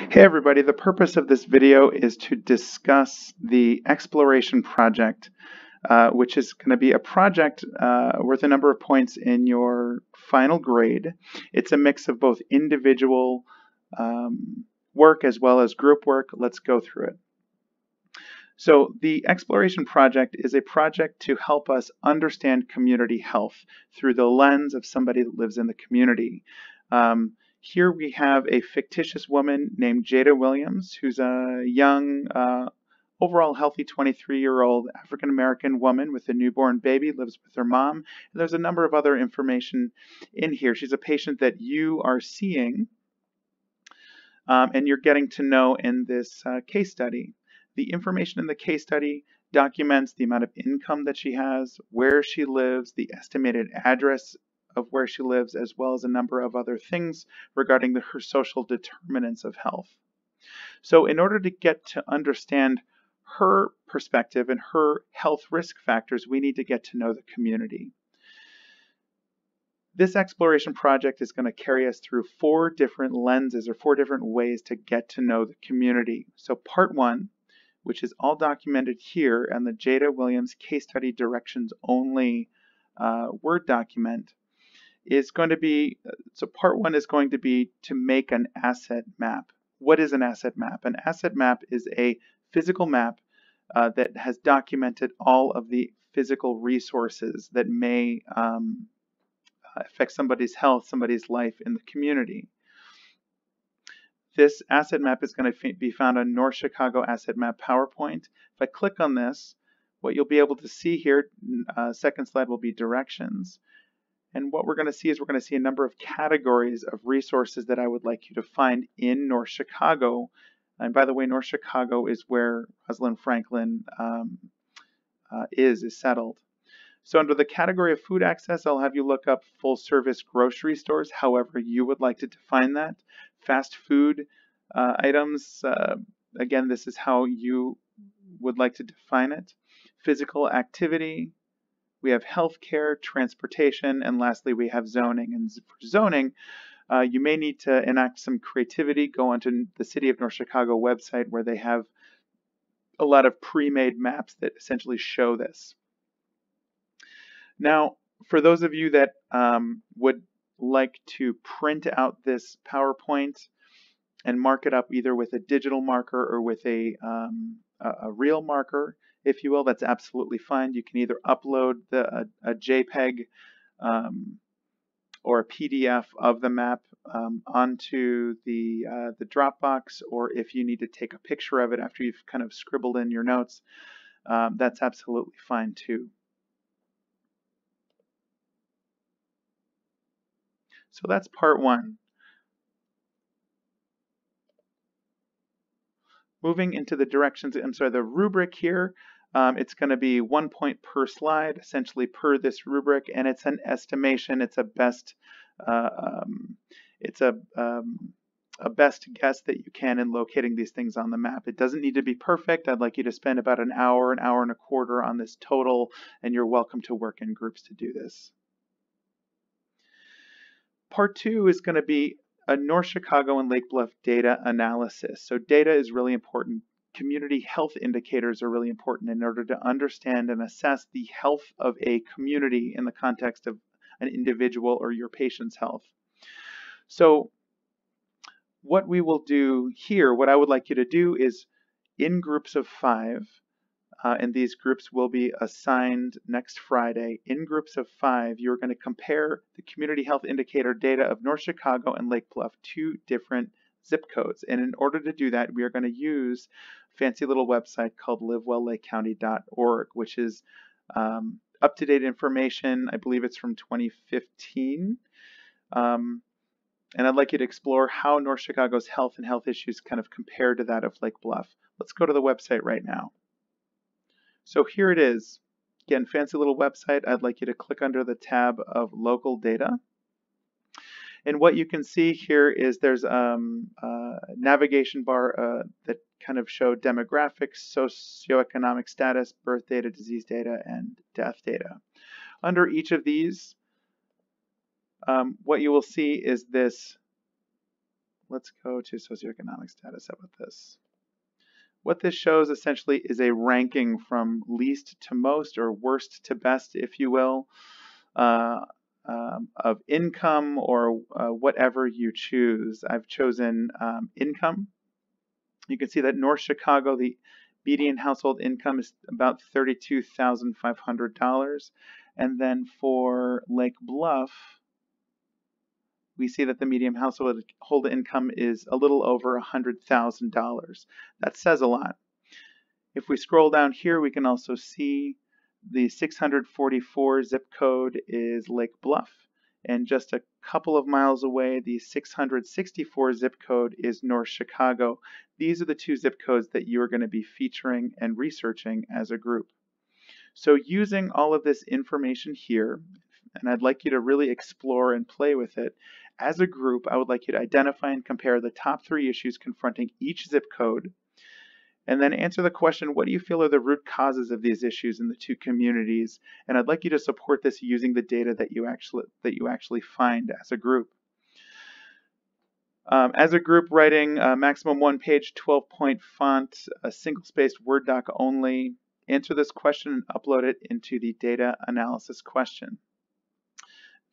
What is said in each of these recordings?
Hey everybody, the purpose of this video is to discuss the exploration project, which is going to be a project worth a number of points in your final grade. It's a mix of both individual work as well as group work. Let's go through it. So the exploration project is a project to help us understand community health through the lens of somebody that lives in the community. Here we have a fictitious woman named Jada Williams, who's a young, overall healthy 23-year-old African-American woman with a newborn baby, lives with her mom. And there's a number of other information in here. She's a patient that you are seeing and you're getting to know in this case study. The information in the case study documents the amount of income that she has, where she lives, the estimated address of where she lives, as well as a number of other things regarding her social determinants of health. So in order to get to understand her perspective and her health risk factors, we need to get to know the community. This exploration project is going to carry us through 4 different lenses or 4 different ways to get to know the community. So part 1, which is all documented here and the Jada Williams case study directions only Word document, is going to be, so part 1 is going to be to make an asset map. What is an asset map? An asset map is a physical map that has documented all of the physical resources that may affect somebody's health, somebody's life in the community. This asset map is going to be found on North Chicago Asset Map PowerPoint. If I click on this, what you'll be able to see here, second slide will be directions. And what we're going to see is we're going to see a number of categories of resources that I would like you to find in North Chicago. And by the way, North Chicago is where Rosalind Franklin is settled. So under the category of food access, I'll have you look up full service grocery stores, however you would like to define that. Fast food items, again, this is how you would like to define it. Physical activity. We have healthcare, transportation, and lastly, we have zoning. And for zoning, you may need to enact some creativity, go onto the City of North Chicago website where they have a lot of pre-made maps that essentially show this. Now, for those of you that would like to print out this PowerPoint and mark it up either with a digital marker or with a real marker, if you will, that's absolutely fine. You can either upload a JPEG or a PDF of the map onto the Dropbox, or if you need to take a picture of it after you've kind of scribbled in your notes, that's absolutely fine too. So that's part 1. Moving into the directions, the rubric here, it's going to be 1 point per slide, essentially per this rubric, and it's an estimation. It's a best, a best guess that you can in locating these things on the map. It doesn't need to be perfect. I'd like you to spend about an hour and a quarter on this total, and you're welcome to work in groups to do this. Part 2 is going to be a North Chicago and Lake Bluff data analysis. So data is really important. Community health indicators are really important in order to understand and assess the health of a community in the context of an individual or your patient's health. So what we will do here, what I would like you to do is in groups of 5, and these groups will be assigned next Friday. In groups of 5, you're going to compare the community health indicator data of North Chicago and Lake Bluff, 2 different zip codes. And in order to do that, we are going to use a fancy little website called livewelllakecounty.org, which is up-to-date information. I believe it's from 2015. And I'd like you to explore how North Chicago's health and health issues kind of compare to that of Lake Bluff. Let's go to the website right now. So here it is. Again, fancy little website. I'd like you to click under the tab of local data. And what you can see here is there's a navigation bar that kind of show demographics, socioeconomic status, birth data, disease data, and death data. Under each of these, what you will see is this let's go to socioeconomic status. How about this? What this shows essentially is a ranking from least to most, or worst to best, if you will, of income, or whatever you choose. I've chosen income. You can see that North Chicago, the median household income is about $32,500. And then for Lake Bluff, we see that the median household income is a little over $100,000. That says a lot. If we scroll down here, we can also see the 644 zip code is Lake Bluff, and just a couple of miles away, the 664 zip code is North Chicago. These are the two zip codes that you are going to be featuring and researching as a group. So using all of this information here, and I'd like you to really explore and play with it, as a group, I would like you to identify and compare the top 3 issues confronting each zip code, and then answer the question, what do you feel are the root causes of these issues in the 2 communities? And I'd like you to support this using the data that you actually find as a group. As a group, writing maximum 1-page, 12-point font, a single-spaced Word doc only. Answer this question and upload it into the data analysis question.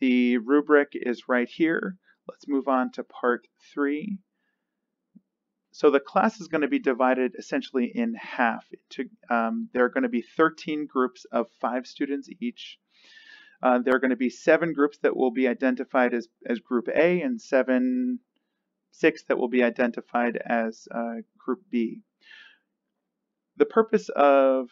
The rubric is right here. Let's move on to part 3. So the class is going to be divided essentially in half. There are going to be 13 groups of 5 students each. There are going to be 7 groups that will be identified as Group A, and 6 that will be identified as Group B. The purpose of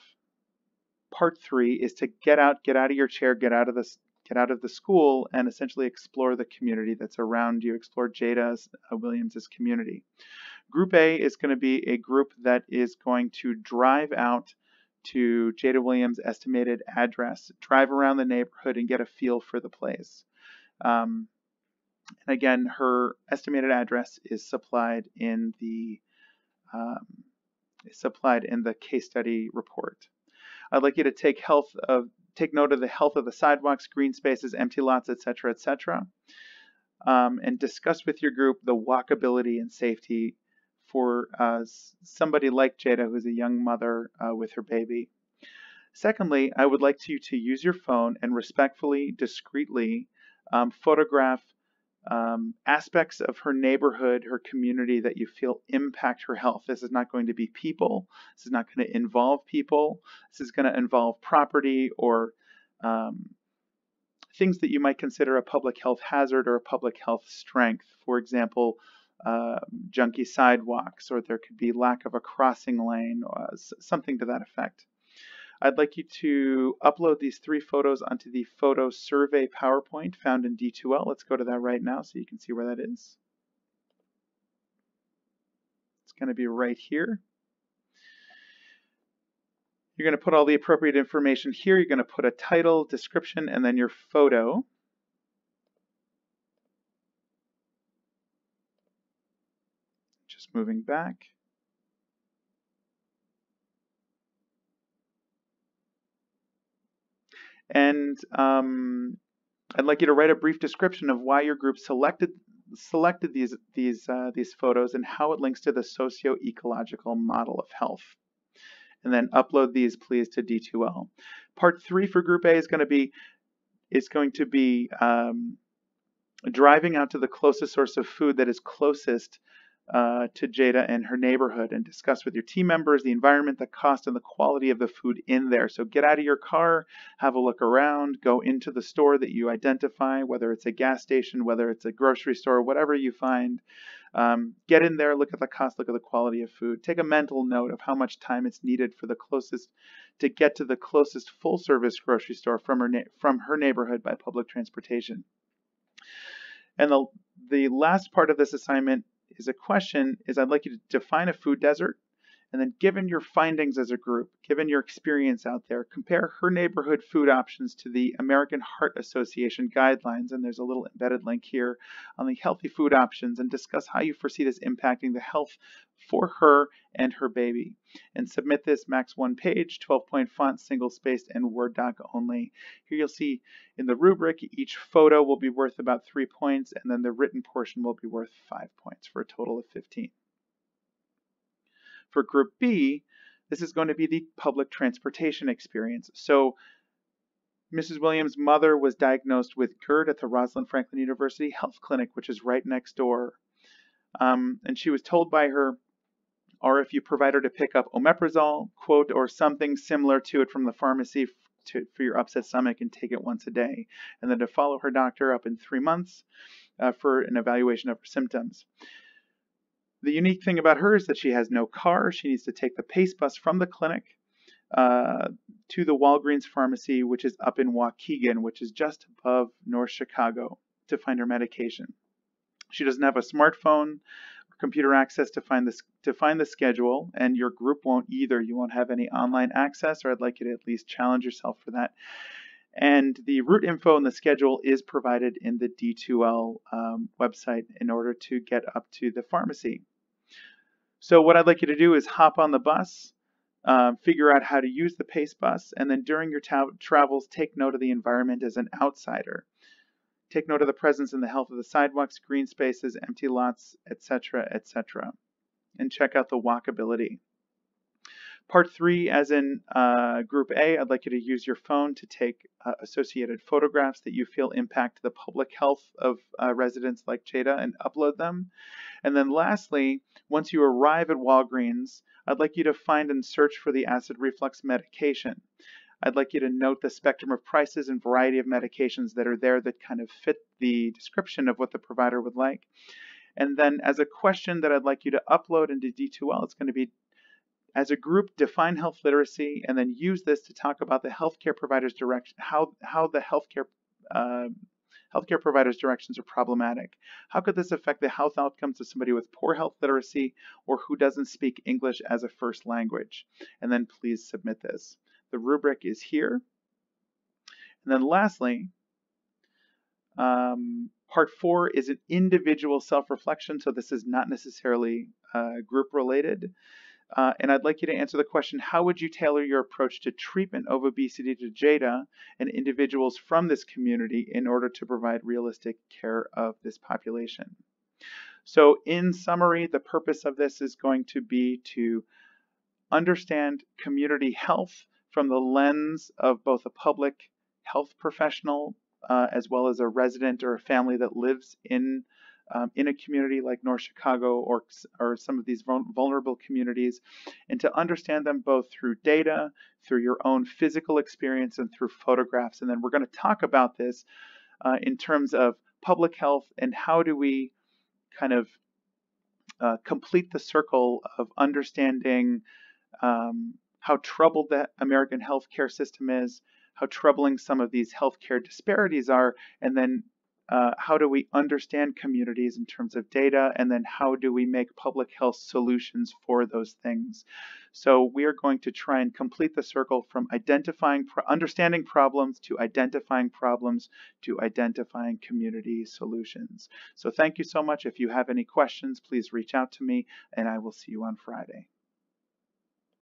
part 3 is to get out of your chair, get out of the school, and essentially explore the community that's around you, explore Jada Williams' community. Group A is going to be a group that is going to drive out to Jada Williams' estimated address, drive around the neighborhood, and get a feel for the place. And again, her estimated address is supplied in the case study report. I'd like you to take note of the health of the sidewalks, green spaces, empty lots, etc., etc., and discuss with your group the walkability and safety for somebody like Jada, who's a young mother with her baby. Secondly, I would like you to use your phone and respectfully, discreetly photograph aspects of her neighborhood, her community that you feel impact her health. This is not going to be people. This is not going to involve people. This is going to involve property or things that you might consider a public health hazard or a public health strength. For example, junky sidewalks, or there could be lack of a crossing lane, or something to that effect. I'd like you to upload these 3 photos onto the photo survey PowerPoint found in D2L. Let's go to that right now so you can see where that is. It's going to be right here. You're going to put all the appropriate information here. You're going to put a title, description, and then your photo. Just moving back. And I'd like you to write a brief description of why your group selected these photos and how it links to the socio-ecological model of health. And then upload these, please, to D2L. Part 3 for Group A is going to be driving out to the closest source of food that is closest to Jada and her neighborhood, and discuss with your team members the environment, the cost, and the quality of the food in there. So get out of your car, have a look around, go into the store that you identify, whether it's a gas station, whether it's a grocery store, whatever you find. Get in there, look at the cost, look at the quality of food. Take a mental note of how much time it's needed for to get to the closest full-service grocery store from her neighborhood by public transportation. And the last part of this assignment is I'd like you to define a food desert And then given your findings as a group, given your experience out there, compare her neighborhood food options to the American Heart Association guidelines, and there's a little embedded link here on the healthy food options, and discuss how you foresee this impacting the health for her and her baby. And submit this max 1 page, 12-point font, single-spaced, and Word doc only. Here you'll see in the rubric, each photo will be worth about 3 points, and then the written portion will be worth 5 points for a total of 15. For Group B, this is going to be the public transportation experience. So Mrs. Williams' mother was diagnosed with GERD at the Rosalind Franklin University Health Clinic, which is right next door. And she was told by her RFU provider to pick up omeprazole, quote, or something similar to it from the pharmacy for your upset stomach and take it once a day. And then to follow her doctor up in 3 months for an evaluation of her symptoms. The unique thing about her is that she has no car. She needs to take the PACE bus from the clinic to the Walgreens pharmacy, which is up in Waukegan, which is just above North Chicago, to find her medication. She doesn't have a smartphone or computer access to find the schedule, and your group won't either. You won't have any online access, or I'd like you to at least challenge yourself for that. And the route info and the schedule is provided in the D2L website in order to get up to the pharmacy. So what I'd like you to do is hop on the bus, figure out how to use the PACE bus, and then during your travels, take note of the environment as an outsider. Take note of the presence and the health of the sidewalks, green spaces, empty lots, etc., etc. And check out the walkability. Part 3, as in Group A, I'd like you to use your phone to take associated photographs that you feel impact the public health of residents like Jada and upload them. And then lastly, once you arrive at Walgreens, I'd like you to find and search for the acid reflux medication. I'd like you to note the spectrum of prices and variety of medications that are there that kind of fit the description of what the provider would like. And then as a question that I'd like you to upload into D2L, it's going to be, as a group, define health literacy, and then use this to talk about the healthcare provider's direction, how the healthcare provider's directions are problematic. How could this affect the health outcomes of somebody with poor health literacy or who doesn't speak English as a first language? And then please submit this. The rubric is here. And then lastly, Part 4 is an individual self-reflection, so this is not necessarily group related. And I'd like you to answer the question, how would you tailor your approach to treatment of obesity to Jada and individuals from this community in order to provide realistic care of this population? So in summary, the purpose of this is going to be to understand community health from the lens of both a public health professional as well as a resident or a family that lives in a community like North Chicago or some of these vulnerable communities, and to understand them both through data, through your own physical experience, and through photographs. And then we're going to talk about this in terms of public health and how do we kind of complete the circle of understanding how troubled the American healthcare system is, how troubling some of these healthcare disparities are, and then how do we understand communities in terms of data, and then how do we make public health solutions for those things. So we are going to try and complete the circle from understanding problems to identifying problems to identifying community solutions. So thank you so much. If you have any questions, please reach out to me, and I will see you on Friday.